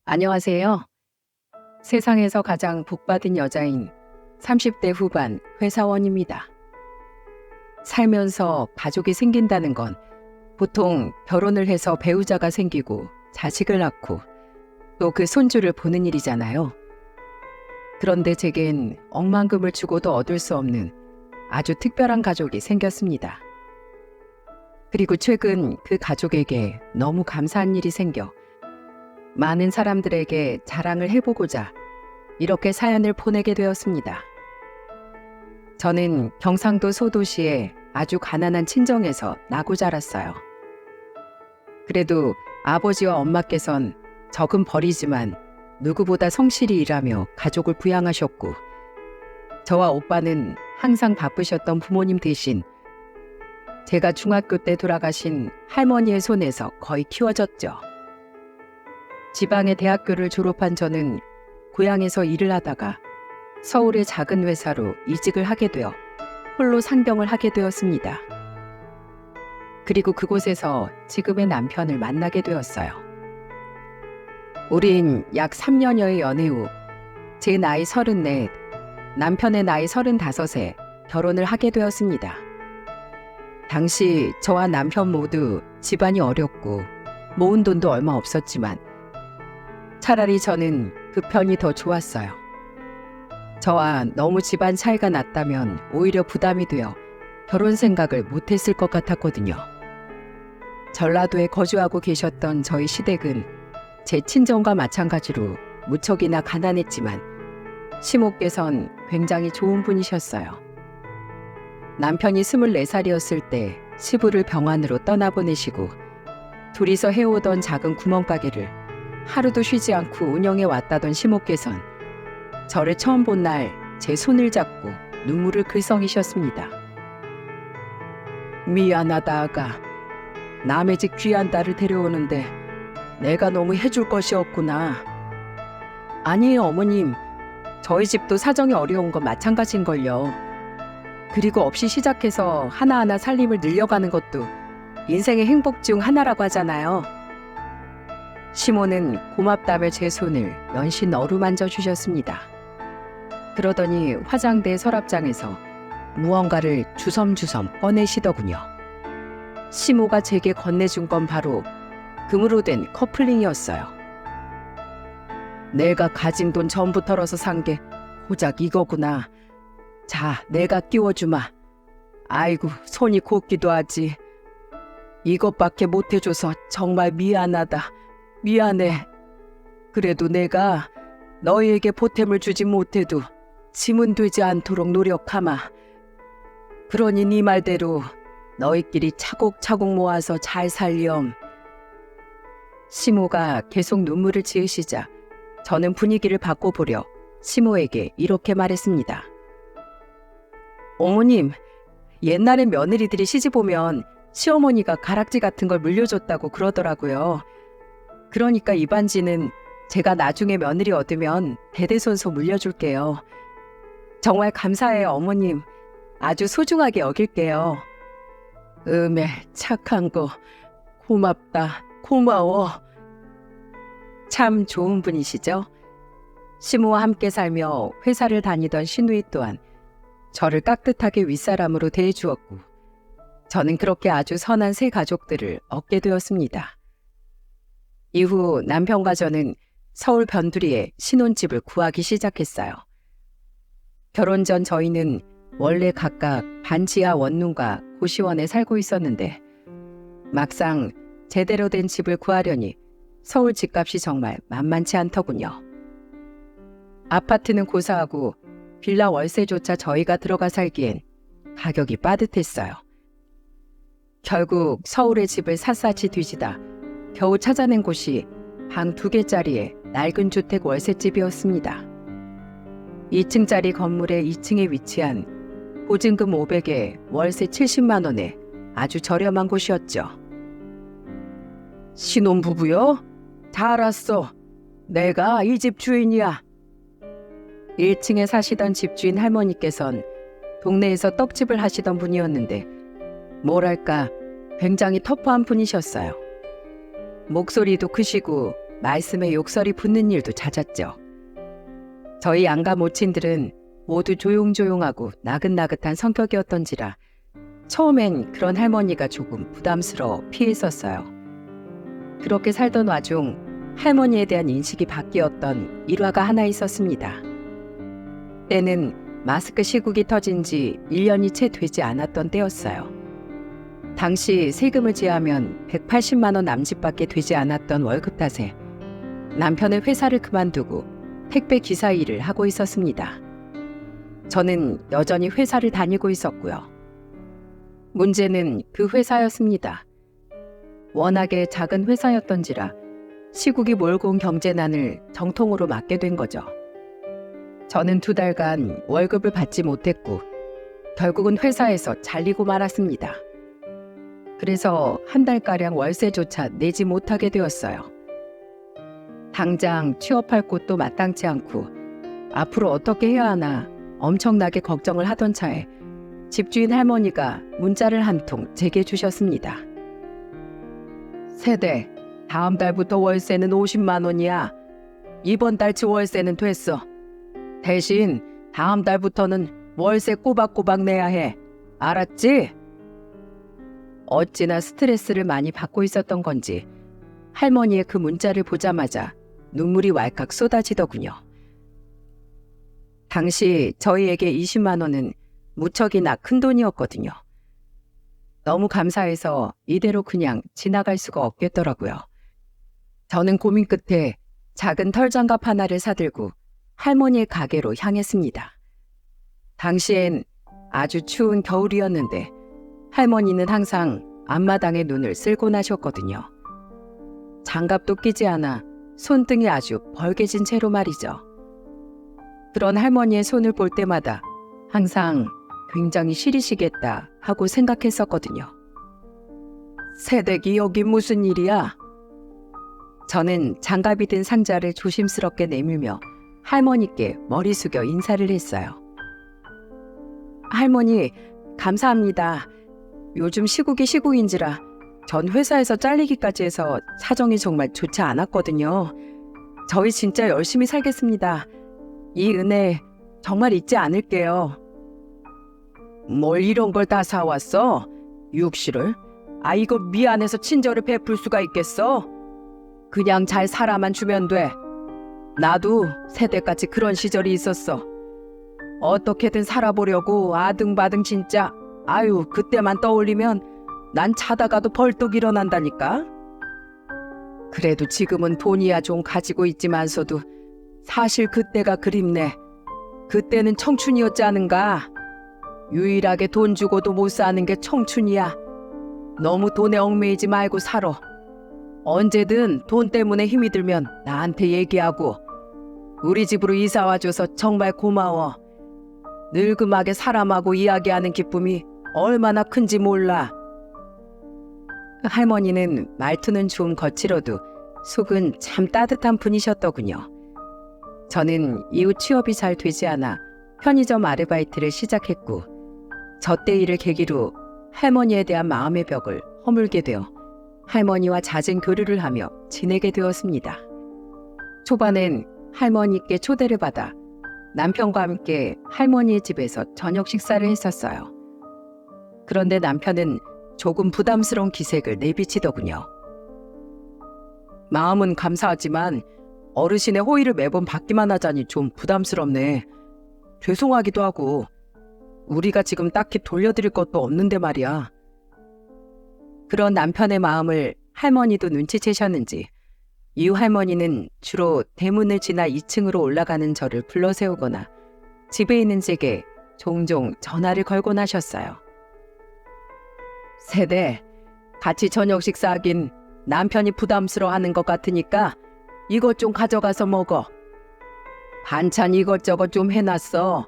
안녕하세요. 세상에서 가장 복받은 여자인 30대 후반 회사원입니다. 살면서 가족이 생긴다는 건 보통 결혼을 해서 배우자가 생기고 자식을 낳고 또 그 손주를 보는 일이잖아요. 그런데 제겐 억만금을 주고도 얻을 수 없는 아주 특별한 가족이 생겼습니다. 그리고 최근 그 가족에게 너무 감사한 일이 생겨 많은 사람들에게 자랑을 해보고자 이렇게 사연을 보내게 되었습니다. 저는 경상도 소도시의 아주 가난한 친정에서 나고 자랐어요. 그래도 아버지와 엄마께선 적은 벌이지만 누구보다 성실히 일하며 가족을 부양하셨고, 저와 오빠는 항상 바쁘셨던 부모님 대신 제가 중학교 때 돌아가신 할머니의 손에서 거의 키워졌죠. 지방의 대학교를 졸업한 저는 고향에서 일을 하다가 서울의 작은 회사로 이직을 하게 되어 홀로 상경을 하게 되었습니다. 그리고 그곳에서 지금의 남편을 만나게 되었어요. 우린 약 3년여의 연애 후 제 나이 34, 남편의 나이 35에 결혼을 하게 되었습니다. 당시 저와 남편 모두 집안이 어렵고 모은 돈도 얼마 없었지만 차라리 저는 그 편이 더 좋았어요. 저와 너무 집안 차이가 났다면 오히려 부담이 되어 결혼 생각을 못했을 것 같았거든요. 전라도에 거주하고 계셨던 저희 시댁은 제 친정과 마찬가지로 무척이나 가난했지만 시모께선 굉장히 좋은 분이셨어요. 남편이 24살이었을 때 시부를 병원으로 떠나보내시고 둘이서 해오던 작은 구멍가게를 하루도 쉬지 않고 운영해 왔다던 시모께선 저를 처음 본 날 제 손을 잡고 눈물을 글썽이셨습니다. 미안하다 아가. 남의 집 귀한 딸을 데려오는데 내가 너무 해줄 것이 없구나. 아니에요 어머님. 저희 집도 사정이 어려운 건 마찬가지인걸요. 그리고 없이 시작해서 하나하나 살림을 늘려가는 것도 인생의 행복 중 하나라고 하잖아요. 시모는 고맙다며 제 손을 연신 어루만져 주셨습니다. 그러더니 화장대 서랍장에서 무언가를 주섬주섬 꺼내시더군요. 시모가 제게 건네준 건 바로 금으로 된 커플링이었어요. 내가 가진 돈 전부 털어서 산 게 고작 이거구나. 자, 내가 끼워주마. 아이고, 손이 곱기도 하지. 이것밖에 못해줘서 정말 미안하다. 미안해. 그래도 내가 너희에게 보탬을 주지 못해도 짐은 되지 않도록 노력하마. 그러니 네 말대로 너희끼리 차곡차곡 모아서 잘 살렴. 시모가 계속 눈물을 지으시자 저는 분위기를 바꿔보려 시모에게 이렇게 말했습니다. 어머님, 옛날에 며느리들이 시집 오면 시어머니가 가락지 같은 걸 물려줬다고 그러더라고요. 그러니까 이 반지는 제가 나중에 며느리 얻으면 대대손손 물려줄게요. 정말 감사해요 어머님. 아주 소중하게 여길게요. 음에 착한 거 고맙다. 고마워. 참 좋은 분이시죠? 시모와 함께 살며 회사를 다니던 시누이 또한 저를 깍듯하게 윗사람으로 대해주었고 저는 그렇게 아주 선한 새 가족들을 얻게 되었습니다. 이후 남편과 저는 서울 변두리에 신혼집을 구하기 시작했어요. 결혼 전 저희는 원래 각각 반지하 원룸과 고시원에 살고 있었는데 막상 제대로 된 집을 구하려니 서울 집값이 정말 만만치 않더군요. 아파트는 고사하고 빌라 월세조차 저희가 들어가 살기엔 가격이 빠듯했어요. 결국 서울의 집을 샅샅이 뒤지다 겨우 찾아낸 곳이 방 2개짜리의 낡은 주택 월세집이었습니다. 2층짜리 건물의 2층에 위치한 보증금 500에 월세 70만 원에 아주 저렴한 곳이었죠. 신혼부부요? 다 알았어. 내가 이 집 주인이야. 1층에 사시던 집주인 할머니께선 동네에서 떡집을 하시던 분이었는데 뭐랄까 굉장히 터프한 분이셨어요. 목소리도 크시고 말씀에 욕설이 붙는 일도 잦았죠. 저희 양가 모친들은 모두 조용조용하고 나긋나긋한 성격이었던지라 처음엔 그런 할머니가 조금 부담스러워 피했었어요. 그렇게 살던 와중 할머니에 대한 인식이 바뀌었던 일화가 하나 있었습니다. 때는 마스크 시국이 터진 지 1년이 채 되지 않았던 때였어요. 당시 세금을 제하면 180만 원 남짓밖에 되지 않았던 월급 탓에 남편의 회사를 그만두고 택배 기사 일을 하고 있었습니다. 저는 여전히 회사를 다니고 있었고요. 문제는 그 회사였습니다. 워낙에 작은 회사였던지라 시국이 몰고 온 경제난을 정통으로 맞게 된 거죠. 저는 2달간 월급을 받지 못했고 결국은 회사에서 잘리고 말았습니다. 그래서 1달가량 월세조차 내지 못하게 되었어요. 당장 취업할 곳도 마땅치 않고 앞으로 어떻게 해야 하나 엄청나게 걱정을 하던 차에 집주인 할머니가 문자를 한 통 제게 주셨습니다. 세대, 다음 달부터 월세는 50만 원이야. 이번 달치 월세는 됐어. 대신 다음 달부터는 월세 꼬박꼬박 내야 해. 알았지? 어찌나 스트레스를 많이 받고 있었던 건지 할머니의 그 문자를 보자마자 눈물이 왈칵 쏟아지더군요. 당시 저희에게 20만 원은 무척이나 큰 돈이었거든요. 너무 감사해서 이대로 그냥 지나갈 수가 없겠더라고요. 저는 고민 끝에 작은 털장갑 하나를 사들고 할머니의 가게로 향했습니다. 당시엔 아주 추운 겨울이었는데 할머니는 항상 앞마당에 눈을 쓸곤 하셨거든요. 장갑도 끼지 않아 손등이 아주 벌개진 채로 말이죠. 그런 할머니의 손을 볼 때마다 항상 굉장히 시리시겠다 하고 생각했었거든요. 새댁이 여기 무슨 일이야? 저는 장갑이 든 상자를 조심스럽게 내밀며 할머니께 머리 숙여 인사를 했어요. 할머니, 감사합니다. 요즘 시국이 시국인지라 전 회사에서 잘리기까지 해서 사정이 정말 좋지 않았거든요. 저희 진짜 열심히 살겠습니다. 이 은혜 정말 잊지 않을게요. 뭘 이런 걸 다 사왔어? 육실을? 이거 미안해서 친절을 베풀 수가 있겠어? 그냥 잘 살아만 주면 돼. 나도 세대까지 그런 시절이 있었어. 어떻게든 살아보려고 아등바등 진짜 그때만 떠올리면 난 자다가도 벌떡 일어난다니까. 그래도 지금은 돈이야 좀 가지고 있지만서도 사실 그때가 그립네. 그때는 청춘이었지 않은가? 유일하게 돈 주고도 못 사는 게 청춘이야. 너무 돈에 얽매이지 말고 살아. 언제든 돈 때문에 힘이 들면 나한테 얘기하고. 우리 집으로 이사 와줘서 정말 고마워. 늙음하게 사람하고 이야기하는 기쁨이 얼마나 큰지 몰라. 할머니는 말투는 좀 거칠어도 속은 참 따뜻한 분이셨더군요. 저는 이후 취업이 잘 되지 않아 편의점 아르바이트를 시작했고 저 때 일을 계기로 할머니에 대한 마음의 벽을 허물게 되어 할머니와 잦은 교류를 하며 지내게 되었습니다. 초반엔 할머니께 초대를 받아 남편과 함께 할머니의 집에서 저녁 식사를 했었어요. 그런데 남편은 조금 부담스러운 기색을 내비치더군요. 마음은 감사하지만 어르신의 호의를 매번 받기만 하자니 좀 부담스럽네. 죄송하기도 하고 우리가 지금 딱히 돌려드릴 것도 없는데 말이야. 그런 남편의 마음을 할머니도 눈치채셨는지 이후 할머니는 주로 대문을 지나 2층으로 올라가는 저를 불러세우거나 집에 있는 제게 종종 전화를 걸곤 하셨어요. 세대, 같이 저녁 식사하긴 남편이 부담스러워하는 것 같으니까 이것 좀 가져가서 먹어. 반찬 이것저것 좀 해놨어.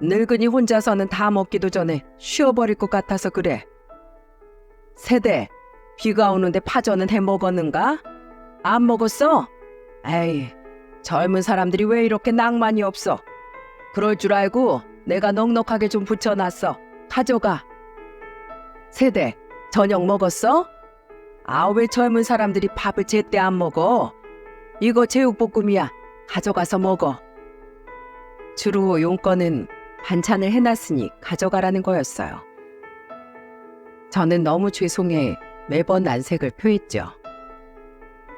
늙은이 혼자서는 다 먹기도 전에 쉬어버릴 것 같아서 그래. 세대, 비가 오는데 파전은 해 먹었는가? 안 먹었어? 에이, 젊은 사람들이 왜 이렇게 낭만이 없어. 그럴 줄 알고 내가 넉넉하게 좀 붙여놨어. 가져가. 세대, 저녁 먹었어? 왜 젊은 사람들이 밥을 제때 안 먹어? 이거 제육볶음이야. 가져가서 먹어. 주로 용건은 반찬을 해놨으니 가져가라는 거였어요. 저는 너무 죄송해 매번 난색을 표했죠.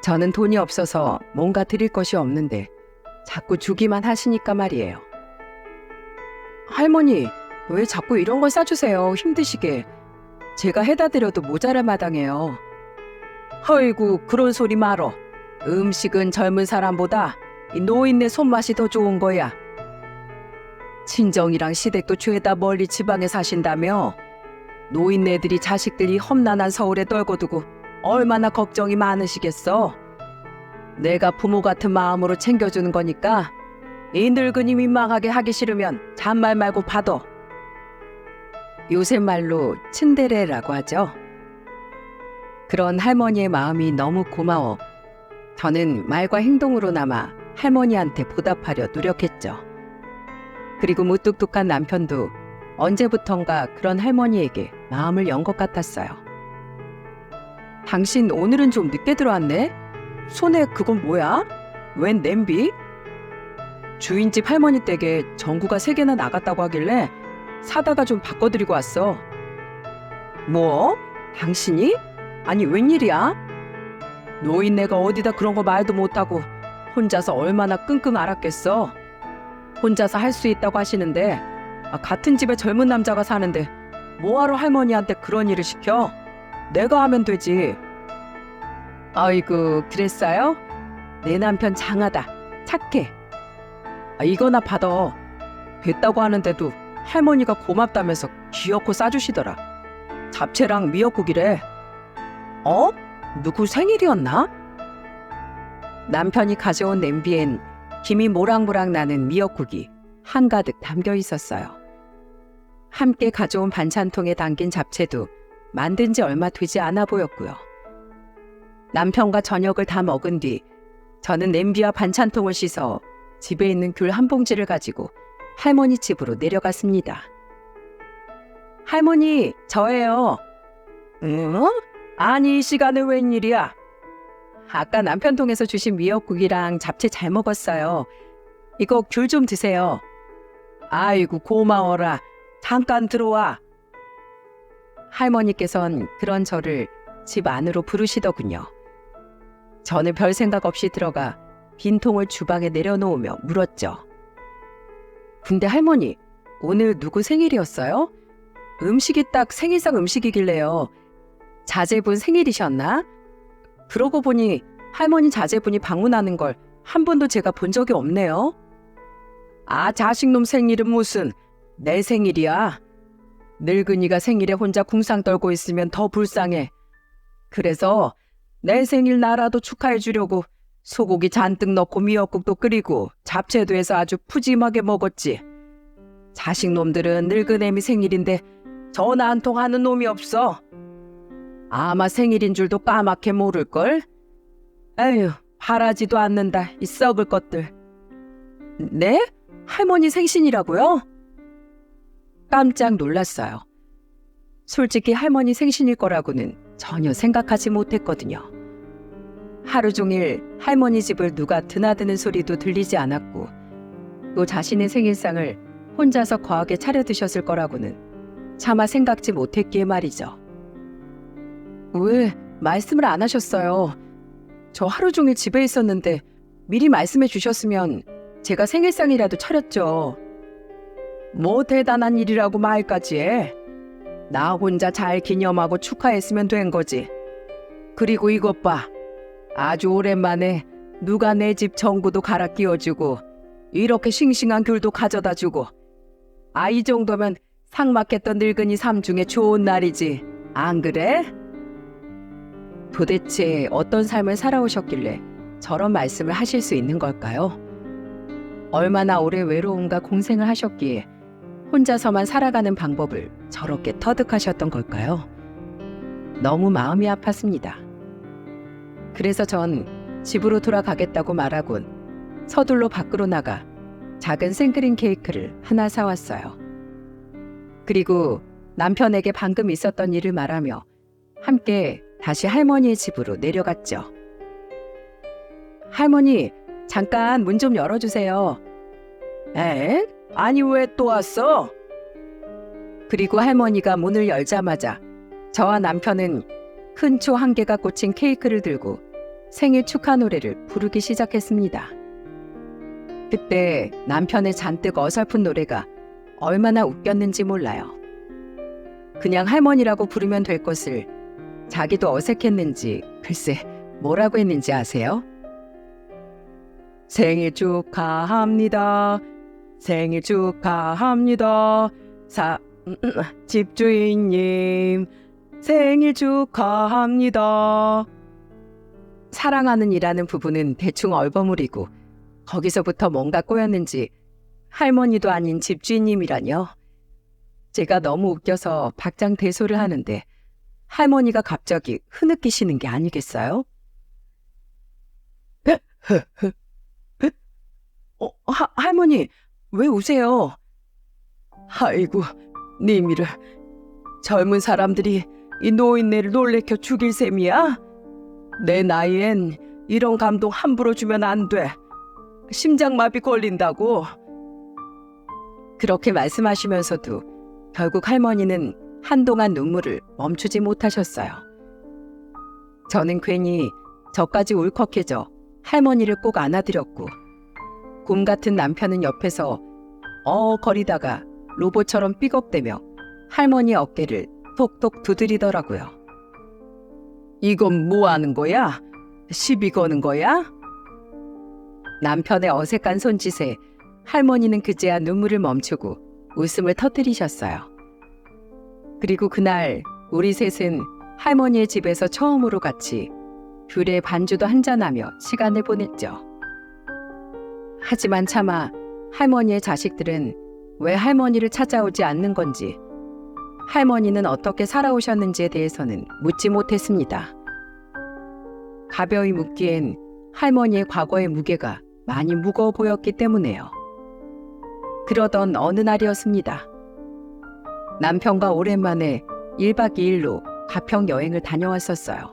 저는 돈이 없어서 뭔가 드릴 것이 없는데 자꾸 주기만 하시니까 말이에요. 할머니, 왜 자꾸 이런 걸 싸주세요? 힘드시게. 제가 해다 드려도 모자랄 마당해요. 허이구, 그런 소리 말어. 음식은 젊은 사람보다 이 노인네 손맛이 더 좋은 거야. 친정이랑 시댁도 죄다 멀리 지방에 사신다며? 노인네들이 자식들이 험난한 서울에 떨고 두고 얼마나 걱정이 많으시겠어? 내가 부모 같은 마음으로 챙겨주는 거니까 이 늙은이 민망하게 하기 싫으면 잔말 말고 받어. 요새 말로 츤데레라고 하죠. 그런 할머니의 마음이 너무 고마워 저는 말과 행동으로나마 할머니한테 보답하려 노력했죠. 그리고 무뚝뚝한 남편도 언제부턴가 그런 할머니에게 마음을 연 것 같았어요. 당신 오늘은 좀 늦게 들어왔네? 손에 그건 뭐야? 웬 냄비? 주인집 할머니 댁에 전구가 3개나 나갔다고 하길래 사다가 좀 바꿔드리고 왔어. 뭐? 당신이? 아니 웬일이야? 노인네가 어디다 그런 거 말도 못하고 혼자서 얼마나 끙끙 앓았겠어. 혼자서 할 수 있다고 하시는데 같은 집에 젊은 남자가 사는데 뭐하러 할머니한테 그런 일을 시켜? 내가 하면 되지. 아이고 그랬어요? 내 남편 장하다. 착해. 이거나 받아. 됐다고 하는데도 할머니가 고맙다면서 귀엽고 싸주시더라. 잡채랑 미역국이래. 어? 누구 생일이었나? 남편이 가져온 냄비엔 김이 모락모락 나는 미역국이 한가득 담겨 있었어요. 함께 가져온 반찬통에 담긴 잡채도 만든 지 얼마 되지 않아 보였고요. 남편과 저녁을 다 먹은 뒤 저는 냄비와 반찬통을 씻어 집에 있는 귤 한 봉지를 가지고 할머니 집으로 내려갔습니다. 할머니, 저예요. 응? 아니, 이 시간에 웬일이야? 아까 남편 통에서 주신 미역국이랑 잡채 잘 먹었어요. 이거 귤 좀 드세요. 아이고, 고마워라. 잠깐 들어와. 할머니께선 그런 저를 집 안으로 부르시더군요. 저는 별 생각 없이 들어가 빈통을 주방에 내려놓으며 물었죠. 근데 할머니, 오늘 누구 생일이었어요? 음식이 딱 생일상 음식이길래요. 자제분 생일이셨나? 그러고 보니 할머니 자제분이 방문하는 걸 한 번도 제가 본 적이 없네요. 아, 자식놈 생일은 무슨 내 생일이야. 늙은이가 생일에 혼자 궁상 떨고 있으면 더 불쌍해. 그래서 내 생일 나라도 축하해 주려고 소고기 잔뜩 넣고 미역국도 끓이고 잡채도 해서 아주 푸짐하게 먹었지. 자식놈들은 늙은 애미 생일인데 전화 한 통 하는 놈이 없어. 아마 생일인 줄도 까맣게 모를걸? 에휴, 바라지도 않는다, 이 썩을 것들. 네? 할머니 생신이라고요? 깜짝 놀랐어요. 솔직히 할머니 생신일 거라고는 전혀 생각하지 못했거든요. 하루 종일 할머니 집을 누가 드나드는 소리도 들리지 않았고 또 자신의 생일상을 혼자서 거하게 차려 드셨을 거라고는 차마 생각지 못했기에 말이죠. 왜 말씀을 안 하셨어요? 저 하루 종일 집에 있었는데 미리 말씀해 주셨으면 제가 생일상이라도 차렸죠. 뭐 대단한 일이라고 말까지 해. 나 혼자 잘 기념하고 축하했으면 된 거지. 그리고 이것 봐. 아주 오랜만에 누가 내 집 전구도 갈아 끼워주고 이렇게 싱싱한 귤도 가져다 주고 이 정도면 삭막했던 늙은이 삶 중에 좋은 날이지. 안 그래? 도대체 어떤 삶을 살아오셨길래 저런 말씀을 하실 수 있는 걸까요? 얼마나 오래 외로움과 공생을 하셨기에 혼자서만 살아가는 방법을 저렇게 터득하셨던 걸까요? 너무 마음이 아팠습니다. 그래서 전 집으로 돌아가겠다고 말하곤 서둘러 밖으로 나가 작은 생크림 케이크를 하나 사왔어요. 그리고 남편에게 방금 있었던 일을 말하며 함께 다시 할머니의 집으로 내려갔죠. 할머니, 잠깐 문 좀 열어주세요. 에? 아니 왜 또 왔어? 그리고 할머니가 문을 열자마자 저와 남편은 큰 초 한 개가 꽂힌 케이크를 들고 생일 축하 노래를 부르기 시작했습니다. 그때 남편의 잔뜩 어설픈 노래가 얼마나 웃겼는지 몰라요. 그냥 할머니라고 부르면 될 것을 자기도 어색했는지 글쎄 뭐라고 했는지 아세요? 생일 축하합니다. 생일 축하합니다. 집주인님 생일 축하합니다. 사랑하는 이라는 부분은 대충 얼버무리고 거기서부터 뭔가 꼬였는지 할머니도 아닌 집주인님이라뇨. 제가 너무 웃겨서 박장대소를 하는데 할머니가 갑자기 흐느끼시는 게 아니겠어요? 할머니 왜 우세요? 아이고 님이를 젊은 사람들이 이 노인네를 놀래켜 죽일 셈이야? 내 나이엔 이런 감동 함부로 주면 안 돼. 심장마비 걸린다고. 그렇게 말씀하시면서도 결국 할머니는 한동안 눈물을 멈추지 못하셨어요. 저는 괜히 저까지 울컥해져 할머니를 꼭 안아드렸고 곰 같은 남편은 옆에서 거리다가 로봇처럼 삐걱대며 할머니 어깨를 톡톡 두드리더라고요. 이건 뭐 하는 거야? 시비 거는 거야? 남편의 어색한 손짓에 할머니는 그제야 눈물을 멈추고 웃음을 터뜨리셨어요. 그리고 그날 우리 셋은 할머니의 집에서 처음으로 같이 귤에 반주도 한잔하며 시간을 보냈죠. 하지만 차마 할머니의 자식들은 왜 할머니를 찾아오지 않는 건지, 할머니는 어떻게 살아오셨는지에 대해서는 묻지 못했습니다. 가벼이 묻기엔 할머니의 과거의 무게가 많이 무거워 보였기 때문에요. 그러던 어느 날이었습니다. 남편과 오랜만에 1박 2일로 가평 여행을 다녀왔었어요.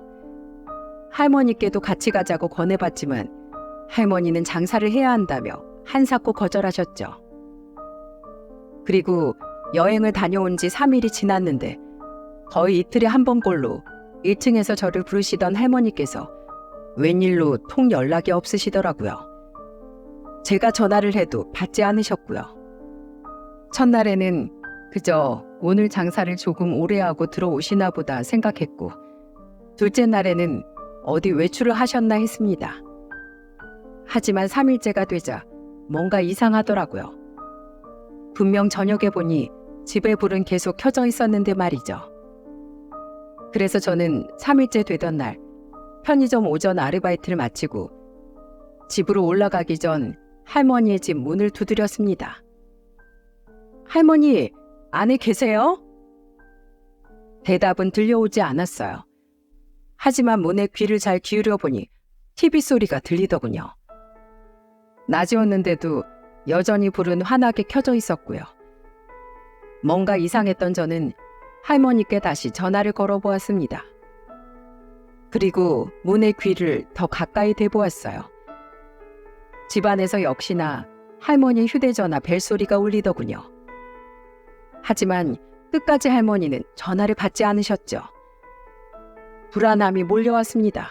할머니께도 같이 가자고 권해봤지만 할머니는 장사를 해야 한다며 한사코 거절하셨죠. 그리고 여행을 다녀온 지 3일이 지났는데 거의 이틀에 한 번꼴로 1층에서 저를 부르시던 할머니께서 웬일로 통 연락이 없으시더라고요. 제가 전화를 해도 받지 않으셨고요. 첫날에는 그저 오늘 장사를 조금 오래 하고 들어오시나 보다 생각했고, 둘째 날에는 어디 외출을 하셨나 했습니다. 하지만 3일째가 되자 뭔가 이상하더라고요. 분명 저녁에 보니 집에 불은 계속 켜져 있었는데 말이죠. 그래서 저는 3일째 되던 날 편의점 오전 아르바이트를 마치고 집으로 올라가기 전 할머니의 집 문을 두드렸습니다. 할머니, 안에 계세요? 대답은 들려오지 않았어요. 하지만 문에 귀를 잘 기울여 보니 TV 소리가 들리더군요. 낮이었는데도 여전히 불은 환하게 켜져 있었고요. 뭔가 이상했던 저는 할머니께 다시 전화를 걸어보았습니다. 그리고 문의 귀를 더 가까이 대보았어요. 집안에서 역시나 할머니 휴대전화 벨소리가 울리더군요. 하지만 끝까지 할머니는 전화를 받지 않으셨죠. 불안함이 몰려왔습니다.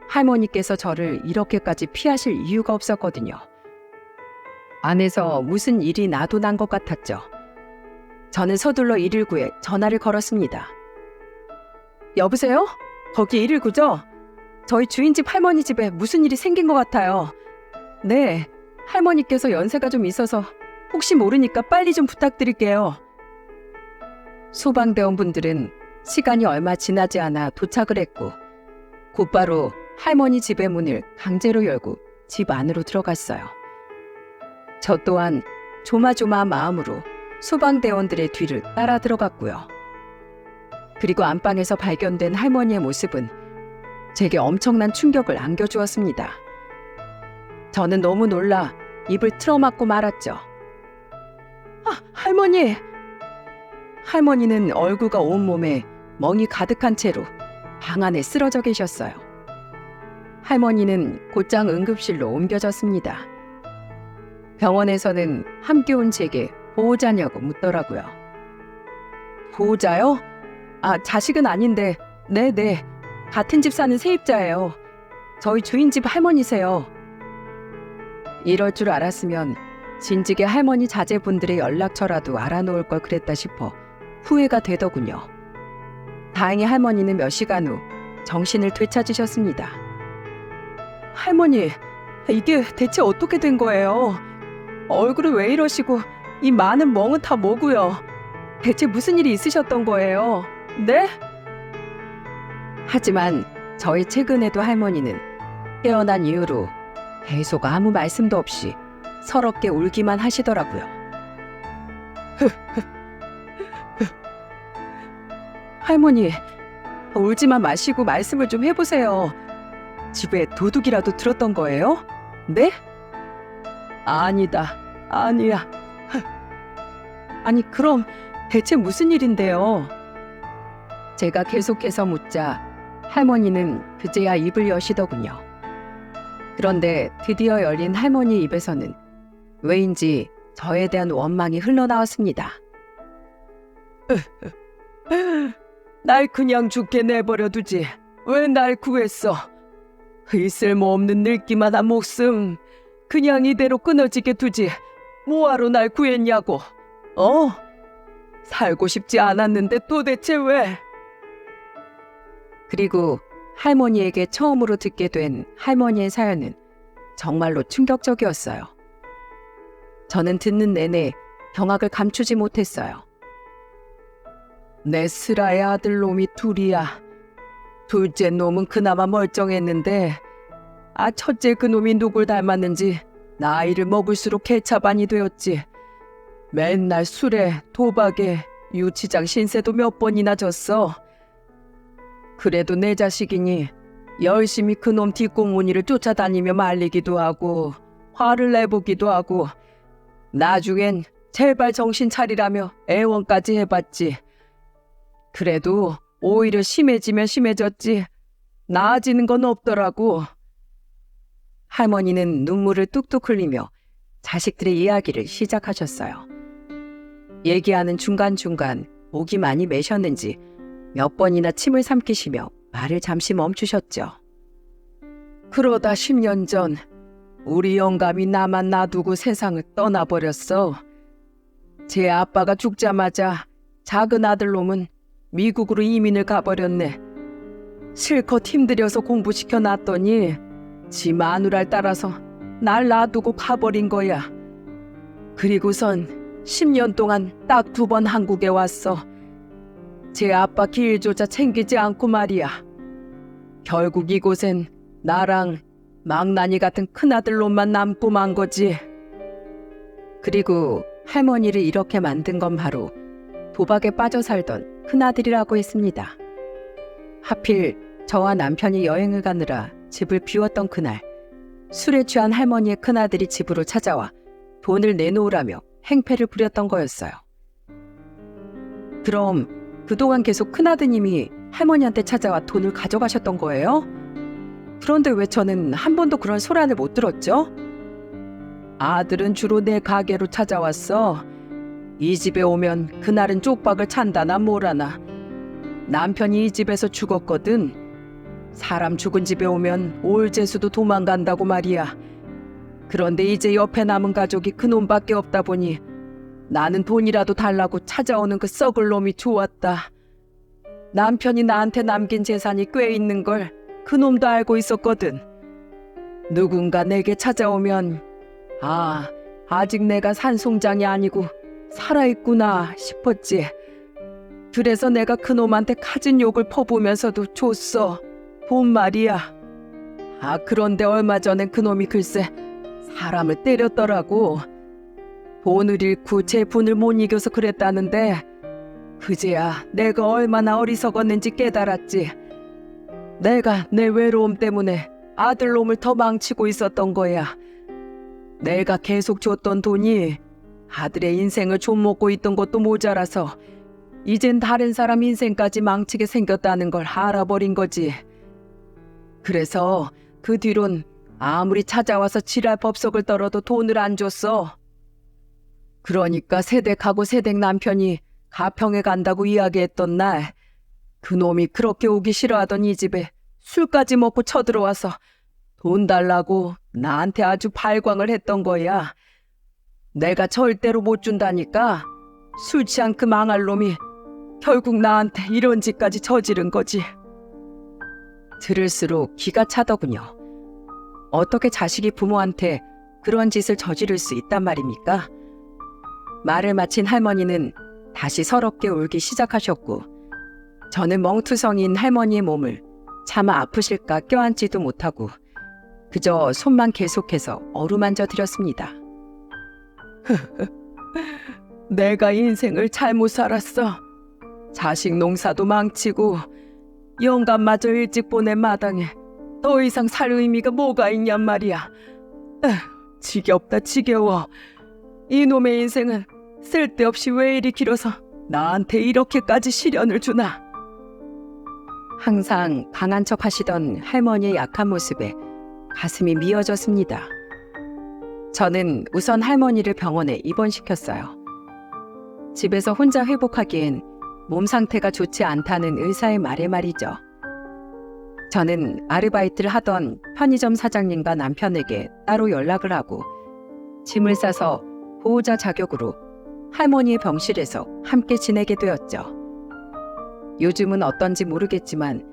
할머니께서 저를 이렇게까지 피하실 이유가 없었거든요. 안에서 무슨 일이 나도 난 것 같았죠. 저는 서둘러 119에 전화를 걸었습니다. 여보세요? 거기 119죠? 저희 주인집 할머니 집에 무슨 일이 생긴 것 같아요. 네, 할머니께서 연세가 좀 있어서 혹시 모르니까 빨리 좀 부탁드릴게요. 소방대원분들은 시간이 얼마 지나지 않아 도착을 했고 곧바로 할머니 집의 문을 강제로 열고 집 안으로 들어갔어요. 저 또한 조마조마한 마음으로 소방대원들의 뒤를 따라 들어갔고요. 그리고 안방에서 발견된 할머니의 모습은 제게 엄청난 충격을 안겨주었습니다. 저는 너무 놀라 입을 틀어막고 말았죠. 할머니! 할머니는 얼굴과 온몸에 멍이 가득한 채로 방 안에 쓰러져 계셨어요. 할머니는 곧장 응급실로 옮겨졌습니다. 병원에서는 함께 온 제게 보호자냐고 묻더라고요. 보호자요? 자식은 아닌데, 네네. 같은 집 사는 세입자예요. 저희 주인집 할머니세요. 이럴 줄 알았으면 진즉에 할머니 자제분들의 연락처라도 알아놓을 걸 그랬다 싶어 후회가 되더군요. 다행히 할머니는 몇 시간 후 정신을 되찾으셨습니다. 할머니, 이게 대체 어떻게 된 거예요? 얼굴은 왜 이러시고 이 많은 멍은 다 뭐고요? 대체 무슨 일이 있으셨던 거예요? 네? 하지만 저희 최근에도 할머니는 깨어난 이후로 계속 아무 말씀도 없이 서럽게 울기만 하시더라고요. 할머니, 울지만 마시고 말씀을 좀 해보세요. 집에 도둑이라도 들었던 거예요? 네? 아니다. 아니야. 아니, 그럼 대체 무슨 일인데요? 제가 계속해서 묻자 할머니는 그제야 입을 여시더군요. 그런데 드디어 열린 할머니 입에서는 왜인지 저에 대한 원망이 흘러나왔습니다. 날 그냥 죽게 내버려 두지. 왜 날 구했어? 이 쓸모없는 늙기만 한 목숨 그냥 이대로 끊어지게 두지. 뭐하러 날 구했냐고. 살고 싶지 않았는데 도대체 왜? 그리고 할머니에게 처음으로 듣게 된 할머니의 사연은 정말로 충격적이었어요. 저는 듣는 내내 경악을 감추지 못했어요. 내 슬아의 아들놈이 둘이야. 둘째 놈은 그나마 멀쩡했는데 첫째 그놈이 누굴 닮았는지 나이를 먹을수록 개차반이 되었지. 맨날 술에 도박에 유치장 신세도 몇 번이나 졌어. 그래도 내 자식이니 열심히 그놈 뒷공무니를 쫓아다니며 말리기도 하고 화를 내보기도 하고 나중엔 제발 정신 차리라며 애원까지 해봤지. 그래도 오히려 심해지면 심해졌지 나아지는 건 없더라고. 할머니는 눈물을 뚝뚝 흘리며 자식들의 이야기를 시작하셨어요. 얘기하는 중간중간 목이 많이 메셨는지 몇 번이나 침을 삼키시며 말을 잠시 멈추셨죠. 그러다 10년 전 우리 영감이 나만 놔두고 세상을 떠나버렸어. 제 아빠가 죽자마자 작은 아들놈은 미국으로 이민을 가버렸네. 실컷 힘들여서 공부시켜 놨더니 지 마누라를 따라서 날 놔두고 가버린 거야. 그리고선 10년 동안 딱 2번 한국에 왔어. 제 아빠 길조차 챙기지 않고 말이야. 결국 이곳엔 나랑 망나니 같은 큰아들놈만 남고 만 거지. 그리고 할머니를 이렇게 만든 건 바로 도박에 빠져 살던 큰아들이라고 했습니다. 하필 저와 남편이 여행을 가느라 집을 비웠던 그날, 술에 취한 할머니의 큰아들이 집으로 찾아와 돈을 내놓으라며 행패를 부렸던 거였어요. 그럼 그동안 계속 큰아드님이 할머니한테 찾아와 돈을 가져가셨던 거예요? 그런데 왜 저는 한 번도 그런 소란을 못 들었죠? 아들은 주로 내 가게로 찾아왔어. 이 집에 오면 그날은 쪽박을 찬다나 뭐라나. 남편이 이 집에서 죽었거든. 사람 죽은 집에 오면 올재수도 도망간다고 말이야. 그런데 이제 옆에 남은 가족이 그놈밖에 없다 보니 나는 돈이라도 달라고 찾아오는 그 썩을 놈이 좋았다. 남편이 나한테 남긴 재산이 꽤 있는 걸 그놈도 알고 있었거든. 누군가 내게 찾아오면 아직 내가 산송장이 아니고 살아있구나 싶었지. 그래서 내가 그놈한테 갖은 욕을 퍼부으면서도 줬어. 돈 말이야. 그런데 얼마 전엔 그놈이 글쎄 사람을 때렸더라고. 돈을 잃고 제 분을 못 이겨서 그랬다는데 그제야 내가 얼마나 어리석었는지 깨달았지. 내가 내 외로움 때문에 아들놈을 더 망치고 있었던 거야. 내가 계속 줬던 돈이 아들의 인생을 좀먹고 있던 것도 모자라서 이젠 다른 사람 인생까지 망치게 생겼다는 걸 알아버린 거지. 그래서 그 뒤론 아무리 찾아와서 지랄 법석을 떨어도 돈을 안 줬어. 그러니까 세댁하고 세댁 남편이 가평에 간다고 이야기했던 날 그놈이 그렇게 오기 싫어하던 이 집에 술까지 먹고 쳐들어와서 돈 달라고 나한테 아주 발광을 했던 거야. 내가 절대로 못 준다니까 술 취한 그 망할 놈이 결국 나한테 이런 짓까지 저지른 거지. 들을수록 기가 차더군요. 어떻게 자식이 부모한테 그런 짓을 저지를 수 있단 말입니까? 말을 마친 할머니는 다시 서럽게 울기 시작하셨고 저는 멍투성이인 할머니의 몸을 차마 아프실까 껴안지도 못하고 그저 손만 계속해서 어루만져 드렸습니다. 내가 인생을 잘못 살았어. 자식 농사도 망치고 영감마저 일찍 보낸 마당에 더 이상 살 의미가 뭐가 있냔 말이야. 지겹다 지겨워. 이놈의 인생은 쓸데없이 왜 이리 길어서 나한테 이렇게까지 시련을 주나. 항상 강한 척 하시던 할머니의 약한 모습에 가슴이 미어졌습니다. 저는 우선 할머니를 병원에 입원시켰어요. 집에서 혼자 회복하기엔 몸 상태가 좋지 않다는 의사의 말에 말이죠. 저는 아르바이트를 하던 편의점 사장님과 남편에게 따로 연락을 하고 짐을 싸서 보호자 자격으로 할머니의 병실에서 함께 지내게 되었죠. 요즘은 어떤지 모르겠지만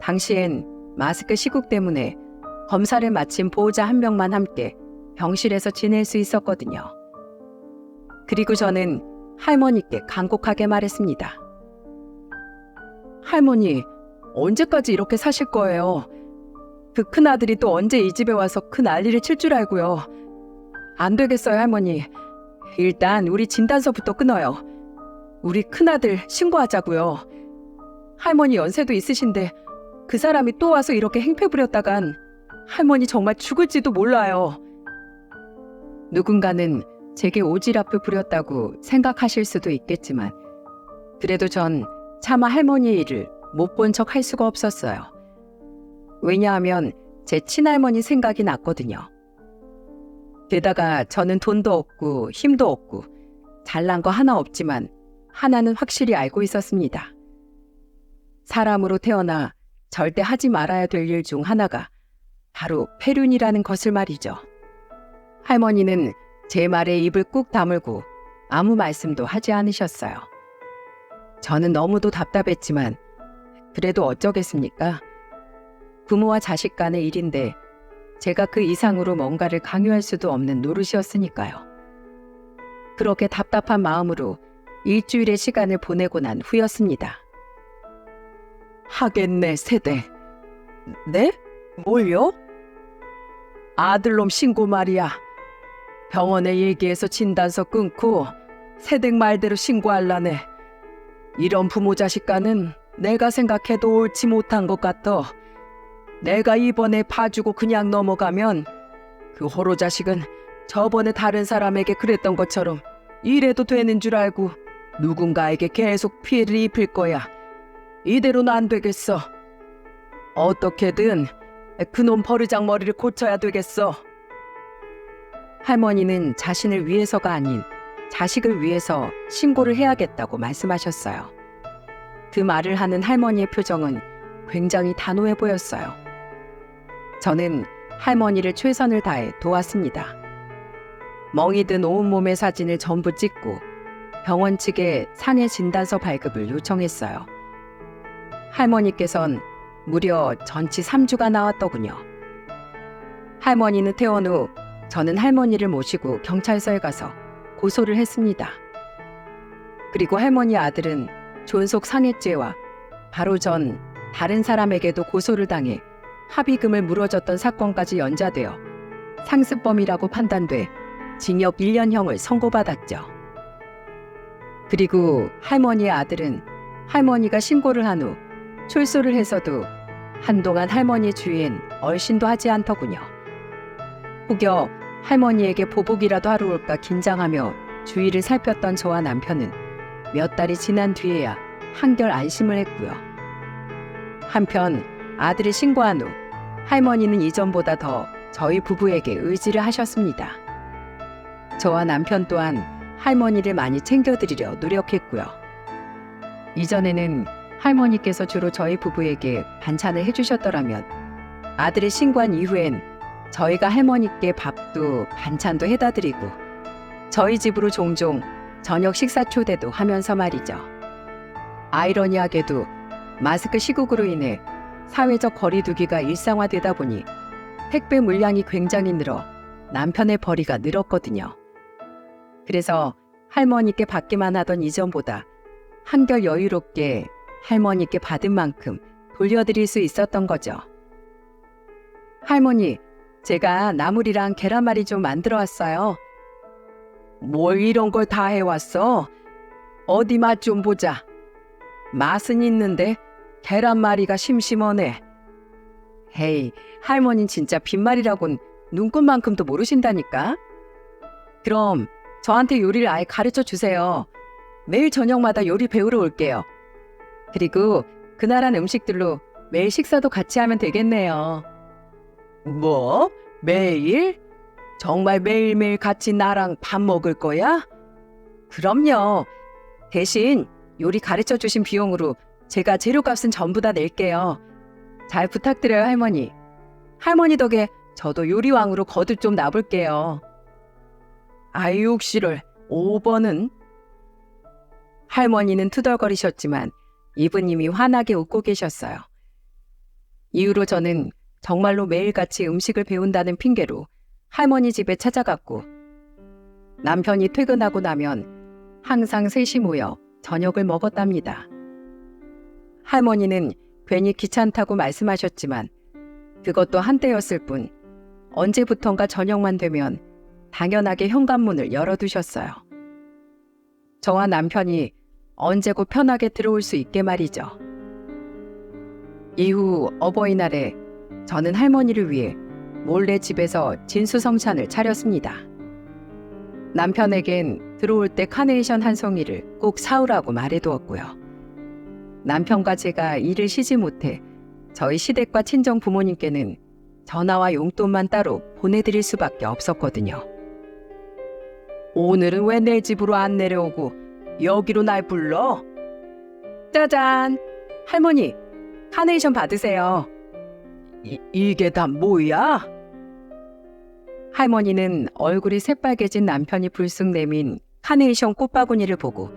당시엔 마스크 시국 때문에 검사를 마친 보호자 한 명만 함께 병실에서 지낼 수 있었거든요. 그리고 저는 할머니께 간곡하게 말했습니다. 할머니, 언제까지 이렇게 사실 거예요? 그 큰아들이 또 언제 이 집에 와서 그 난리를 칠 줄 알고요. 안 되겠어요, 할머니. 일단 우리 진단서부터 끊어요. 우리 큰아들 신고하자고요. 할머니 연세도 있으신데 그 사람이 또 와서 이렇게 행패 부렸다간 할머니 정말 죽을지도 몰라요. 누군가는 제게 오지랖을 부렸다고 생각하실 수도 있겠지만 그래도 전 차마 할머니의 일을 못 본 척 할 수가 없었어요. 왜냐하면 제 친할머니 생각이 났거든요. 게다가 저는 돈도 없고 힘도 없고 잘난 거 하나 없지만 하나는 확실히 알고 있었습니다. 사람으로 태어나 절대 하지 말아야 될 일 중 하나가 바로 폐륜이라는 것을 말이죠. 할머니는 제 말에 입을 꾹 다물고 아무 말씀도 하지 않으셨어요. 저는 너무도 답답했지만 그래도 어쩌겠습니까? 부모와 자식 간의 일인데 제가 그 이상으로 뭔가를 강요할 수도 없는 노릇이었으니까요. 그렇게 답답한 마음으로 일주일의 시간을 보내고 난 후였습니다. 하겠네, 세대. 네? 뭘요? 아들놈 신고 말이야. 병원에 얘기해서 진단서 끊고 세댁 말대로 신고할라네. 이런 부모 자식 간은 내가 생각해도 옳지 못한 것 같아. 내가 이번에 봐주고 그냥 넘어가면 그 호로 자식은 저번에 다른 사람에게 그랬던 것처럼 이래도 되는 줄 알고 누군가에게 계속 피해를 입힐 거야. 이대로는 안 되겠어. 어떻게든 그놈 버르장머리를 고쳐야 되겠어. 할머니는 자신을 위해서가 아닌 자식을 위해서 신고를 해야겠다고 말씀하셨어요. 그 말을 하는 할머니의 표정은 굉장히 단호해 보였어요. 저는 할머니를 최선을 다해 도왔습니다. 멍이 든 온몸의 사진을 전부 찍고 병원 측에 상해 진단서 발급을 요청했어요. 할머니께선 무려 전치 3주가 나왔더군요. 할머니는 퇴원 후 저는 할머니를 모시고 경찰서에 가서 고소를 했습니다. 그리고 할머니 아들은 존속 상해죄와 바로 전 다른 사람에게도 고소를 당해 합의금을 물어줬던 사건까지 연좌되어 상습범이라고 판단돼 징역 1년형을 선고받았죠. 그리고 할머니의 아들은 할머니가 신고를 한 후 출소를 해서도 한동안 할머니 주위엔 얼씬도 하지 않더군요. 혹여 할머니에게 보복이라도 하러 올까 긴장하며 주위를 살폈던 저와 남편은 몇 달이 지난 뒤에야 한결 안심을 했고요. 한편 아들이 신고한 후 할머니는 이전보다 더 저희 부부에게 의지를 하셨습니다. 저와 남편 또한 할머니를 많이 챙겨드리려 노력했고요. 이전에는 할머니께서 주로 저희 부부에게 반찬을 해주셨더라면 아들의 신고한 이후엔 저희가 할머니께 밥도 반찬도 해다 드리고 저희 집으로 종종 저녁 식사 초대도 하면서 말이죠. 아이러니하게도 마스크 시국으로 인해 사회적 거리두기가 일상화되다 보니 택배 물량이 굉장히 늘어 남편의 벌이가 늘었거든요. 그래서 할머니께 받기만 하던 이전보다 한결 여유롭게 할머니께 받은 만큼 돌려드릴 수 있었던 거죠. 할머니, 제가 나물이랑 계란말이 좀 만들어 왔어요. 뭘 이런 걸 다 해왔어? 어디 맛 좀 보자. 맛은 있는데 계란말이가 심심하네. 헤이, 할머니는 진짜 빈말이라곤 눈꽃만큼도 모르신다니까? 그럼 저한테 요리를 아예 가르쳐 주세요. 매일 저녁마다 요리 배우러 올게요. 그리고 그나라 음식들로 매일 식사도 같이 하면 되겠네요. 뭐? 매일? 정말 매일매일 같이 나랑 밥 먹을 거야? 그럼요. 대신 요리 가르쳐 주신 비용으로 제가 재료값은 전부 다 낼게요. 잘 부탁드려요, 할머니. 할머니 덕에 저도 요리왕으로 거듭 좀 나볼게요. 아이육씨를 5번은? 할머니는 투덜거리셨지만 이브님이 환하게 웃고 계셨어요. 이후로 저는 정말로 매일같이 음식을 배운다는 핑계로 할머니 집에 찾아갔고 남편이 퇴근하고 나면 항상 셋이 모여 저녁을 먹었답니다. 할머니는 괜히 귀찮다고 말씀하셨지만 그것도 한때였을 뿐 언제부턴가 저녁만 되면 당연하게 현관문을 열어두셨어요. 저와 남편이 언제고 편하게 들어올 수 있게 말이죠. 이후 어버이날에 저는 할머니를 위해 몰래 집에서 진수성찬을 차렸습니다. 남편에겐 들어올 때 카네이션 한 송이를 꼭 사오라고 말해두었고요. 남편과 제가 일을 쉬지 못해 저희 시댁과 친정 부모님께는 전화와 용돈만 따로 보내드릴 수밖에 없었거든요. 오늘은 왜 내 집으로 안 내려오고 여기로 날 불러? 짜잔! 할머니, 카네이션 받으세요. 이게 다 뭐야? 할머니는 얼굴이 새빨개진 남편이 불쑥 내민 카네이션 꽃바구니를 보고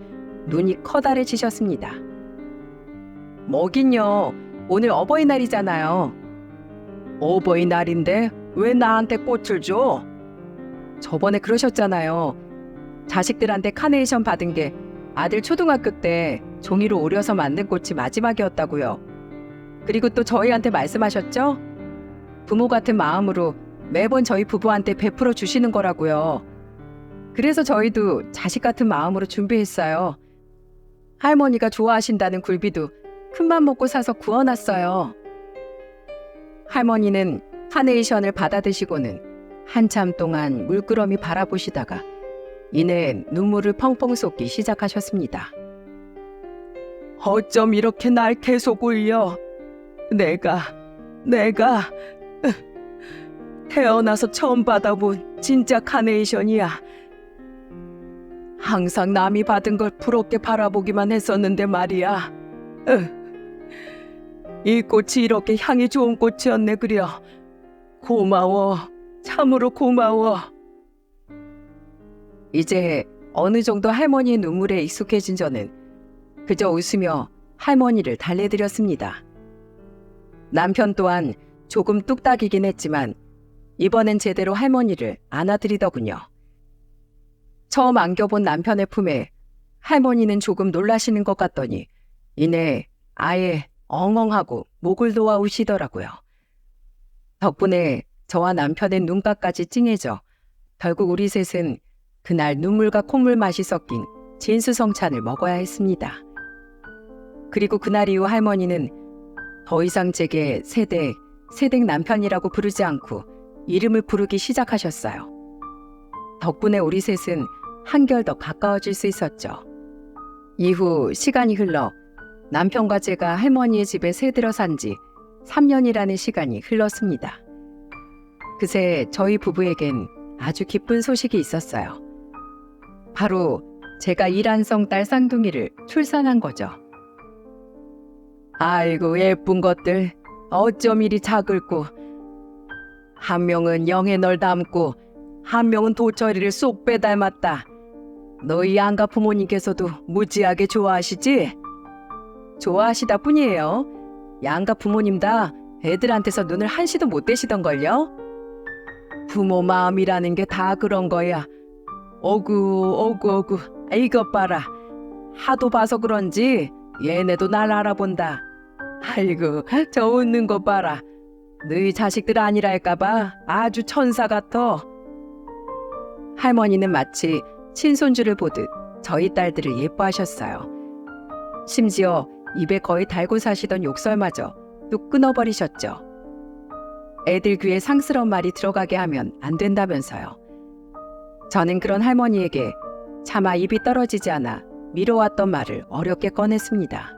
눈이 커다래지셨습니다. 뭐긴요. 오늘 어버이날이잖아요. 어버이날인데 왜 나한테 꽃을 줘? 저번에 그러셨잖아요. 자식들한테 카네이션 받은 게 아들 초등학교 때 종이로 오려서 만든 꽃이 마지막이었다고요. 그리고 또 저희한테 말씀하셨죠? 부모 같은 마음으로 매번 저희 부부한테 베풀어 주시는 거라고요. 그래서 저희도 자식 같은 마음으로 준비했어요. 할머니가 좋아하신다는 굴비도 큰맘 먹고 사서 구워놨어요. 할머니는 카네이션을 받아 드시고는 한참 동안 물끄러미 바라보시다가 이내 눈물을 펑펑 쏟기 시작하셨습니다. 어쩜 이렇게 날 계속 울려? 내가 태어나서 처음 받아본 진짜 카네이션이야. 항상 남이 받은 걸 부럽게 바라보기만 했었는데 말이야. 이 꽃이 이렇게 향이 좋은 꽃이었네 그려. 고마워. 참으로 고마워. 이제 어느 정도 할머니의 눈물에 익숙해진 저는 그저 웃으며 할머니를 달래드렸습니다. 남편 또한 조금 뚝딱이긴 했지만 이번엔 제대로 할머니를 안아드리더군요. 처음 안겨본 남편의 품에 할머니는 조금 놀라시는 것 같더니 이내 아예 엉엉하고 목을 놓아 우시더라고요. 덕분에 저와 남편의 눈가까지 찡해져 결국 우리 셋은 그날 눈물과 콧물 맛이 섞인 진수성찬을 먹어야 했습니다. 그리고 그날 이후 할머니는 더 이상 제게 새댁 남편이라고 부르지 않고 이름을 부르기 시작하셨어요. 덕분에 우리 셋은 한결 더 가까워질 수 있었죠. 이후 시간이 흘러 남편과 제가 할머니의 집에 새들어 산 지 3년이라는 시간이 흘렀습니다. 그새 저희 부부에겐 아주 기쁜 소식이 있었어요. 바로 제가 일란성 딸 쌍둥이를 출산한 거죠. 아이고 예쁜 것들, 어쩜 이리 작을꼬. 한 명은 영의 널 닮고 한 명은 도철이를 쏙 빼닮았다. 너희 양가 부모님께서도 무지하게 좋아하시지? 좋아하시다 뿐이에요. 양가 부모님 다 애들한테서 눈을 한시도 못 떼시던걸요? 부모 마음이라는 게 다 그런 거야. 어구. 이것 봐라. 하도 봐서 그런지 얘네도 날 알아본다. 아이고 저 웃는 거 봐라. 너희 자식들 아니랄까봐 아주 천사 같아. 할머니는 마치 친손주를 보듯 저희 딸들을 예뻐하셨어요. 심지어 입에 거의 달고 사시던 욕설마저 뚝 끊어버리셨죠. 애들 귀에 상스러운 말이 들어가게 하면 안 된다면서요. 저는 그런 할머니에게 차마 입이 떨어지지 않아 미뤄왔던 말을 어렵게 꺼냈습니다.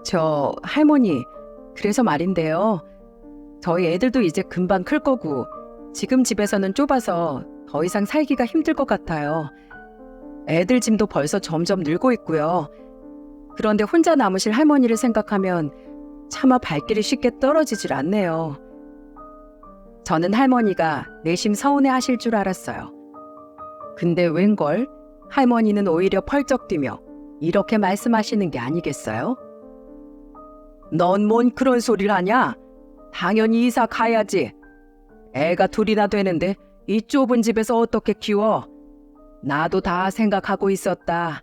저 할머니, 그래서 말인데요. 저희 애들도 이제 금방 클 거고 지금 집에서는 좁아서 더 이상 살기가 힘들 것 같아요. 애들 짐도 벌써 점점 늘고 있고요. 그런데 혼자 남으실 할머니를 생각하면 차마 발길이 쉽게 떨어지질 않네요. 저는 할머니가 내심 서운해하실 줄 알았어요. 근데 웬걸 할머니는 오히려 펄쩍 뛰며 이렇게 말씀하시는 게 아니겠어요? 넌 뭔 그런 소리를 하냐? 당연히 이사 가야지. 애가 둘이나 되는데 이 좁은 집에서 어떻게 키워? 나도 다 생각하고 있었다.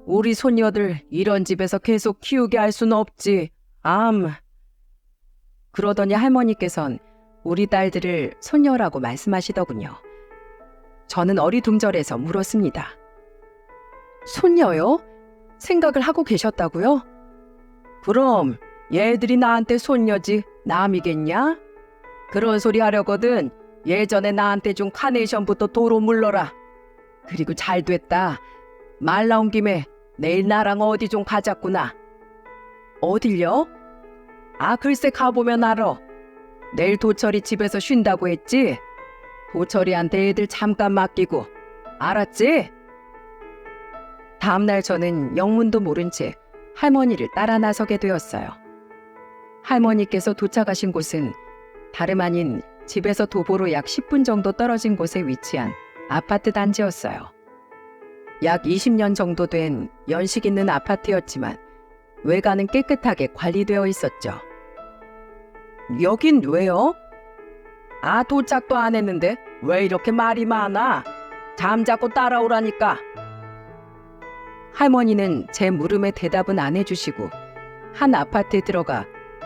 우리 손녀들 이런 집에서 계속 키우게 할 순 없지. 그러더니 할머니께선 우리 딸들을 손녀라고 말씀하시더군요. 저는 어리둥절해서 물었습니다. 손녀요? 생각을 하고 계셨다고요? 그럼 얘들이 나한테 손녀지 남이겠냐? 그런 소리 하려거든 예전에 나한테 준 카네이션부터 도로 물러라. 그리고 잘 됐다. 말 나온 김에 내일 나랑 어디 좀 가자꾸나. 어딜요? 글쎄 가보면 알아. 내일 도철이 집에서 쉰다고 했지? 도철이한테 애들 잠깐 맡기고. 알았지? 다음날 저는 영문도 모른 채 할머니를 따라 나서게 되었어요. 할머니께서 도착하신 곳은 다름 아닌 집에서 도보로 약 10분 정도 떨어진 곳에 위치한 아파트 단지였어요. 약 20년 정도 된 연식 있는 아파트였지만 외관은 깨끗하게 관리되어 있었죠. 여긴 왜요? 도착도 안 했는데 왜 이렇게 말이 많아? 잠자코 따라오라니까. 할머니는 제 물음에 대답은 안 해주시고 한 아파트에 들어가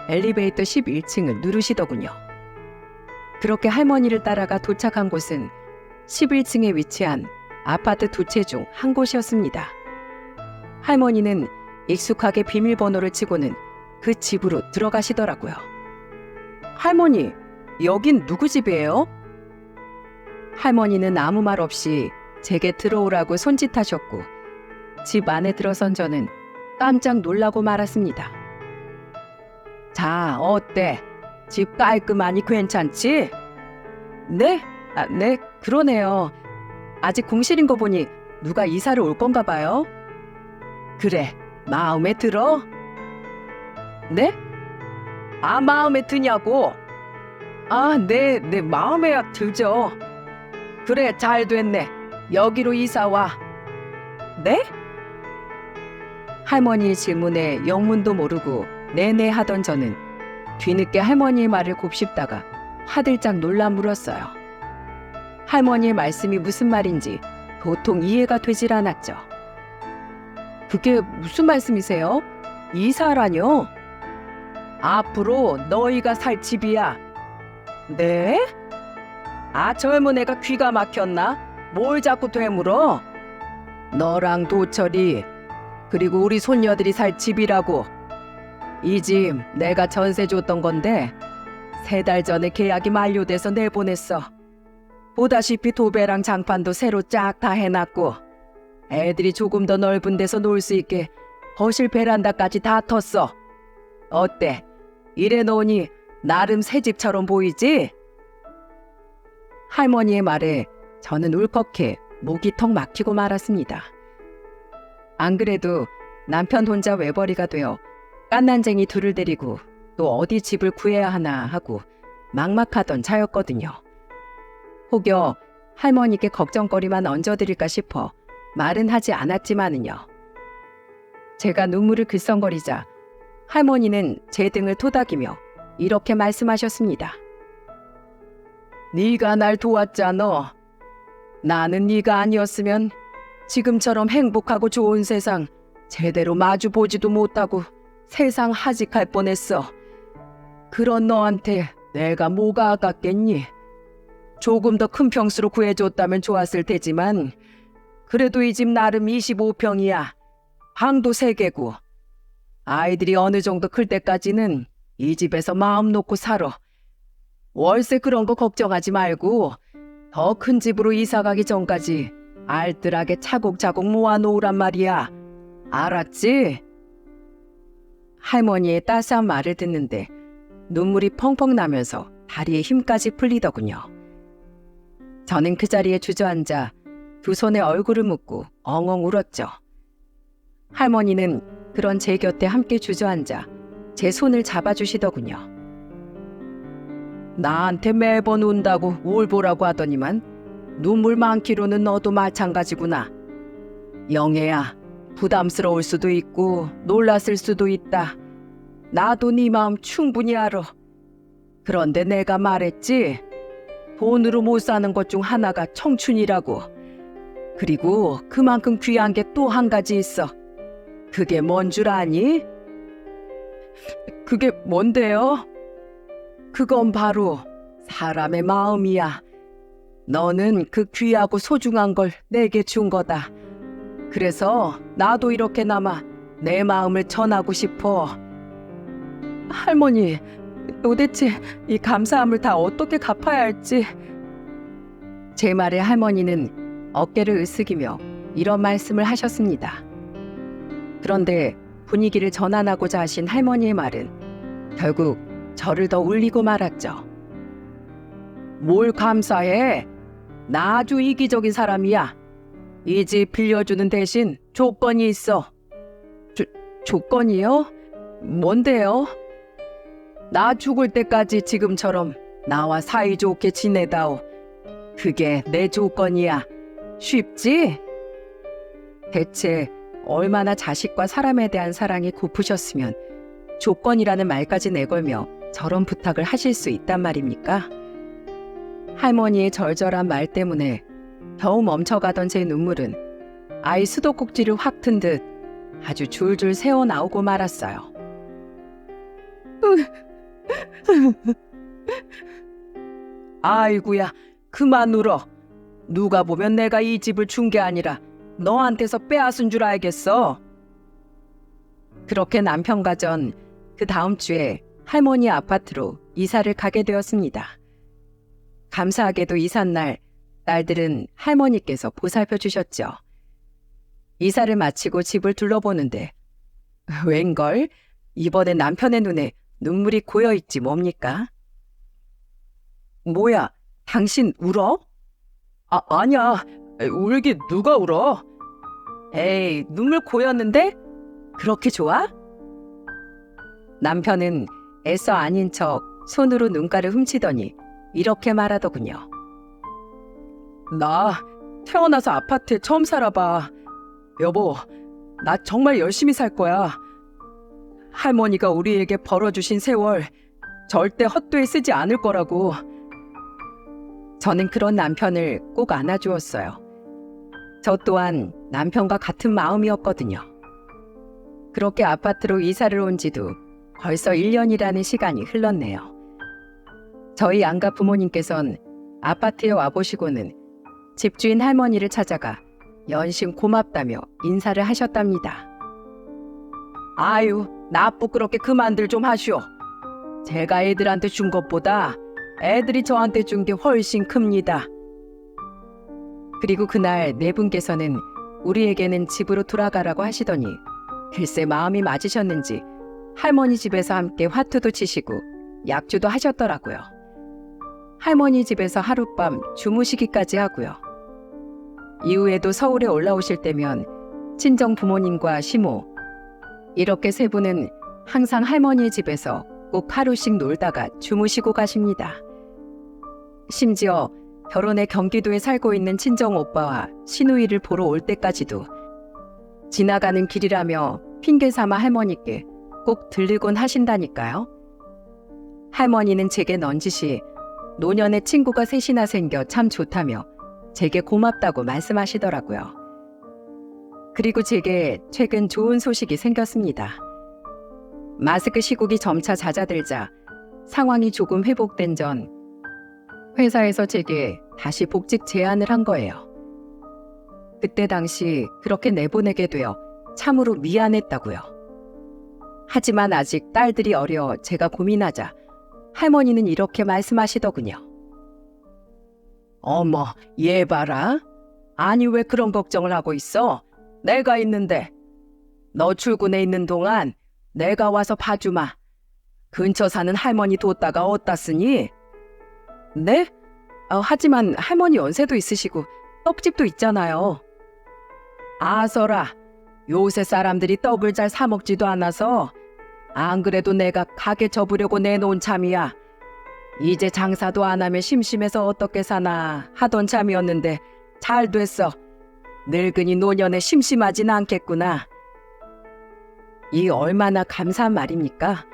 엘리베이터 11층을 누르시더군요. 그렇게 할머니를 따라가 도착한 곳은 11층에 위치한 아파트 두 채 중 한 곳이었습니다. 할머니는 익숙하게 비밀번호를 치고는 그 집으로 들어가시더라고요. 할머니, 여긴 누구 집이에요? 할머니는 아무 말 없이 제게 들어오라고 손짓하셨고 집 안에 들어선 저는 깜짝 놀라고 말았습니다. 자, 어때? 집 깔끔하니 괜찮지? 네? 네, 그러네요. 아직 공실인 거 보니 누가 이사를 올 건가 봐요. 그래, 마음에 들어? 네? 마음에 드냐고? 네, 마음에야 들죠. 그래, 잘 됐네. 여기로 이사 와. 네? 할머니의 질문에 영문도 모르고 네네 하던 저는 뒤늦게 할머니의 말을 곱씹다가 화들짝 놀라 물었어요. 할머니의 말씀이 무슨 말인지 도통 이해가 되질 않았죠. 그게 무슨 말씀이세요? 이사라뇨? 앞으로 너희가 살 집이야. 네? 젊은 애가 귀가 막혔나? 뭘 자꾸 되물어? 너랑 도철이 그리고 우리 손녀들이 살 집이라고. 이 집 내가 전세 줬던 건데 3달 전에 계약이 만료돼서 내보냈어. 보다시피 도배랑 장판도 새로 쫙 다 해놨고 애들이 조금 더 넓은 데서 놀 수 있게 거실 베란다까지 다 텄어. 어때? 이래 놓으니 나름 새 집처럼 보이지? 할머니의 말에 저는 울컥해 목이 턱 막히고 말았습니다. 안 그래도 남편 혼자 외벌이가 되어 깐난쟁이 둘을 데리고 또 어디 집을 구해야 하나 하고 막막하던 차였거든요. 혹여 할머니께 걱정거리만 얹어드릴까 싶어 말은 하지 않았지만은요. 제가 눈물을 글썽거리자 할머니는 제 등을 토닥이며 이렇게 말씀하셨습니다. 네가 날 도왔잖아. 나는 네가 아니었으면 지금처럼 행복하고 좋은 세상 제대로 마주보지도 못하고 세상 하직할 뻔했어. 그런 너한테 내가 뭐가 아깝겠니? 조금 더 큰 평수로 구해줬다면 좋았을 테지만 그래도 이 집 나름 25평이야. 방도 3개고 아이들이 어느 정도 클 때까지는 이 집에서 마음 놓고 살아. 월세 그런 거 걱정하지 말고 더 큰 집으로 이사 가기 전까지 알뜰하게 차곡차곡 모아놓으란 말이야. 알았지? 할머니의 따스한 말을 듣는데 눈물이 펑펑 나면서 다리에 힘까지 풀리더군요. 저는 그 자리에 주저앉아 두 손에 얼굴을 묻고 엉엉 울었죠. 할머니는 그런 제 곁에 함께 주저앉아 제 손을 잡아주시더군요. 나한테 매번 운다고 울보라고 하더니만 눈물 많기로는 너도 마찬가지구나. 영애야, 부담스러울 수도 있고 놀랐을 수도 있다. 나도 네 마음 충분히 알아. 그런데 내가 말했지. 돈으로 못 사는 것 중 하나가 청춘이라고. 그리고 그만큼 귀한 게 또 한 가지 있어. 그게 뭔 줄 아니? 그게 뭔데요? 그건 바로 사람의 마음이야. 너는 그 귀하고 소중한 걸 내게 준 거다. 그래서 나도 이렇게나마 내 마음을 전하고 싶어. 할머니, 도대체 이 감사함을 다 어떻게 갚아야 할지. 제 말에 할머니는 어깨를 으쓱이며 이런 말씀을 하셨습니다. 그런데 분위기를 전환하고자 하신 할머니의 말은 결국 저를 더 울리고 말았죠. 뭘 감사해? 나 아주 이기적인 사람이야. 이 집 빌려주는 대신 조건이 있어. 조건이요? 뭔데요? 나 죽을 때까지 지금처럼 나와 사이좋게 지내다오. 그게 내 조건이야. 쉽지? 대체 얼마나 자식과 사람에 대한 사랑이 고프셨으면 조건이라는 말까지 내걸며 저런 부탁을 하실 수 있단 말입니까? 할머니의 절절한 말 때문에 겨우 멈춰가던 제 눈물은 아이 수도꼭지를 확 튼 듯 아주 줄줄 새어나오고 말았어요. 아이고야, 그만 울어. 누가 보면 내가 이 집을 준 게 아니라 너한테서 빼앗은 줄 알겠어. 그렇게 남편과 전 그 다음 주에 할머니 아파트로 이사를 가게 되었습니다. 감사하게도 이삿날 딸들은 할머니께서 보살펴 주셨죠. 이사를 마치고 집을 둘러보는데 웬걸? 이번에 남편의 눈에 눈물이 고여있지 뭡니까? 뭐야, 당신 울어? 아니야. 울긴 누가 울어? 에이, 눈물 고였는데? 그렇게 좋아? 남편은 애써 아닌 척 손으로 눈가를 훔치더니 이렇게 말하더군요. 나 태어나서 아파트에 처음 살아봐. 여보, 나 정말 열심히 살 거야. 할머니가 우리에게 벌어주신 세월 절대 헛되이 쓰지 않을 거라고. 저는 그런 남편을 꼭 안아주었어요. 저 또한 남편과 같은 마음이었거든요. 그렇게 아파트로 이사를 온 지도 벌써 1년이라는 시간이 흘렀네요. 저희 양가 부모님께선 아파트에 와보시고는 집주인 할머니를 찾아가 연신 고맙다며 인사를 하셨답니다. 아유, 나 부끄럽게 그만들 좀 하시오. 제가 애들한테 준 것보다 애들이 저한테 준 게 훨씬 큽니다. 그리고 그날 네 분께서는 우리에게는 집으로 돌아가라고 하시더니 글쎄 마음이 맞으셨는지 할머니 집에서 함께 화투도 치시고 약주도 하셨더라고요. 할머니 집에서 하룻밤 주무시기까지 하고요. 이후에도 서울에 올라오실 때면 친정 부모님과 시모 이렇게 세 분은 항상 할머니의 집에서 꼭 하루씩 놀다가 주무시고 가십니다. 심지어 결혼해 경기도에 살고 있는 친정 오빠와 시누이를 보러 올 때까지도 지나가는 길이라며 핑계 삼아 할머니께 꼭 들르곤 하신다니까요. 할머니는 제게 넌지시 노년에 친구가 셋이나 생겨 참 좋다며 제게 고맙다고 말씀하시더라고요. 그리고 제게 최근 좋은 소식이 생겼습니다. 마스크 시국이 점차 잦아들자 상황이 조금 회복된 전 회사에서 제게 다시 복직 제안을 한 거예요. 그때 당시 그렇게 내보내게 되어 참으로 미안했다고요. 하지만 아직 딸들이 어려 제가 고민하자 할머니는 이렇게 말씀하시더군요. 어머, 얘 봐라. 아니 왜 그런 걱정을 하고 있어? 내가 있는데. 너 출근해 있는 동안 내가 와서 봐주마. 근처 사는 할머니 뒀다가 어디다 쓰니? 네? 하지만 할머니 연세도 있으시고 떡집도 있잖아요. 아서라, 요새 사람들이 떡을 잘 사 먹지도 않아서 안 그래도 내가 가게 접으려고 내놓은 참이야. 이제 장사도 안 하면 심심해서 어떻게 사나 하던 참이었는데 잘 됐어. 늙은이 노년에 심심하진 않겠구나. 이 얼마나 감사한 말입니까?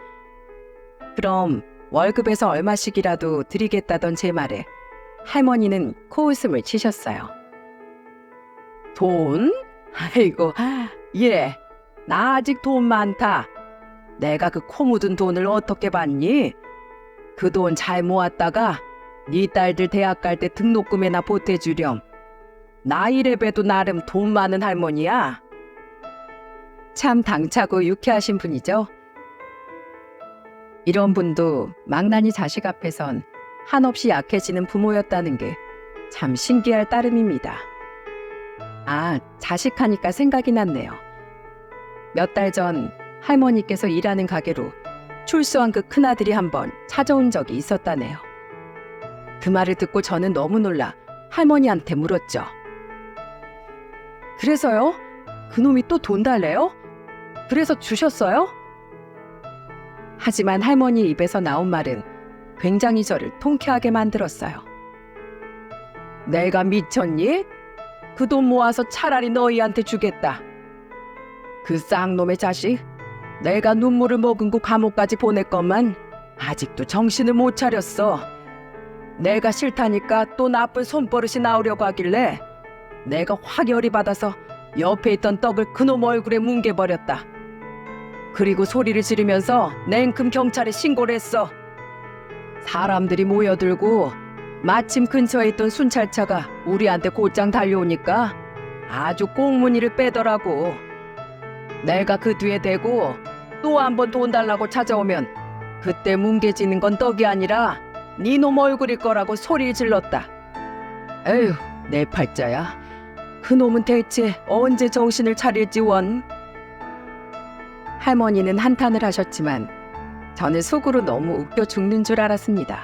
그럼 월급에서 얼마씩이라도 드리겠다던 제 말에 할머니는 코웃음을 치셨어요. 돈? 아이고, 예, 나 아직 돈 많다. 내가 그 코 묻은 돈을 어떻게 받니? 그 돈 잘 모았다가 네 딸들 대학 갈 때 등록금에나 보태주렴. 나 이래봬도 나름 돈 많은 할머니야. 참 당차고 유쾌하신 분이죠. 이런 분도 망나니 자식 앞에선 한없이 약해지는 부모였다는 게 참 신기할 따름입니다. 자식하니까 생각이 났네요. 몇 달 전 할머니께서 일하는 가게로 출소한 그 큰아들이 한번 찾아온 적이 있었다네요. 그 말을 듣고 저는 너무 놀라 할머니한테 물었죠. 그래서요? 그놈이 또 돈 달래요? 그래서 주셨어요? 하지만 할머니 입에서 나온 말은 굉장히 저를 통쾌하게 만들었어요. 내가 미쳤니? 그 돈 모아서 차라리 너희한테 주겠다. 그 쌍놈의 자식, 내가 눈물을 머금고 감옥까지 보냈건만 아직도 정신을 못 차렸어. 내가 싫다니까 또 나쁜 손버릇이 나오려고 하길래 내가 확 열이 받아서 옆에 있던 떡을 그놈 얼굴에 뭉개버렸다. 그리고 소리를 지르면서 냉큼 경찰에 신고를 했어. 사람들이 모여들고 마침 근처에 있던 순찰차가 우리한테 곧장 달려오니까 아주 꽁무니를 빼더라고. 내가 그 뒤에 대고 또 한 번 돈 달라고 찾아오면 그때 뭉개지는 건 떡이 아니라 네 놈 얼굴일 거라고 소리를 질렀다. 에휴, 내 팔자야. 그놈은 대체 언제 정신을 차릴지 원. 할머니는 한탄을 하셨지만 저는 속으로 너무 웃겨 죽는 줄 알았습니다.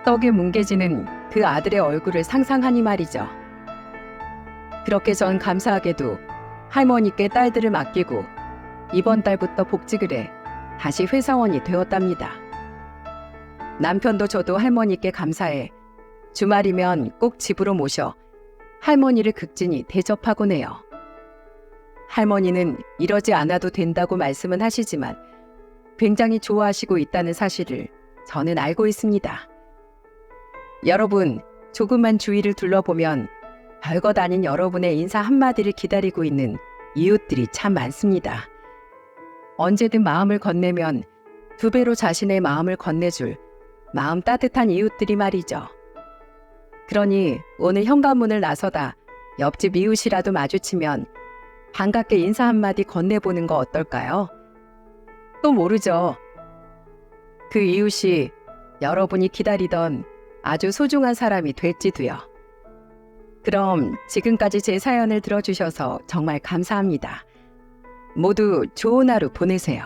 떡에 뭉개지는 그 아들의 얼굴을 상상하니 말이죠. 그렇게 전 감사하게도 할머니께 딸들을 맡기고 이번 달부터 복직을 해 다시 회사원이 되었답니다. 남편도 저도 할머니께 감사해 주말이면 꼭 집으로 모셔 할머니를 극진히 대접하곤 해요. 할머니는 이러지 않아도 된다고 말씀은 하시지만 굉장히 좋아하시고 있다는 사실을 저는 알고 있습니다. 여러분, 조금만 주위를 둘러보면 별것 아닌 여러분의 인사 한마디를 기다리고 있는 이웃들이 참 많습니다. 언제든 마음을 건네면 두 배로 자신의 마음을 건네줄 마음 따뜻한 이웃들이 말이죠. 그러니 오늘 현관문을 나서다 옆집 이웃이라도 마주치면 반갑게 인사 한마디 건네보는 거 어떨까요? 또 모르죠. 그 이웃이 여러분이 기다리던 아주 소중한 사람이 될지도요. 그럼 지금까지 제 사연을 들어주셔서 정말 감사합니다. 모두 좋은 하루 보내세요.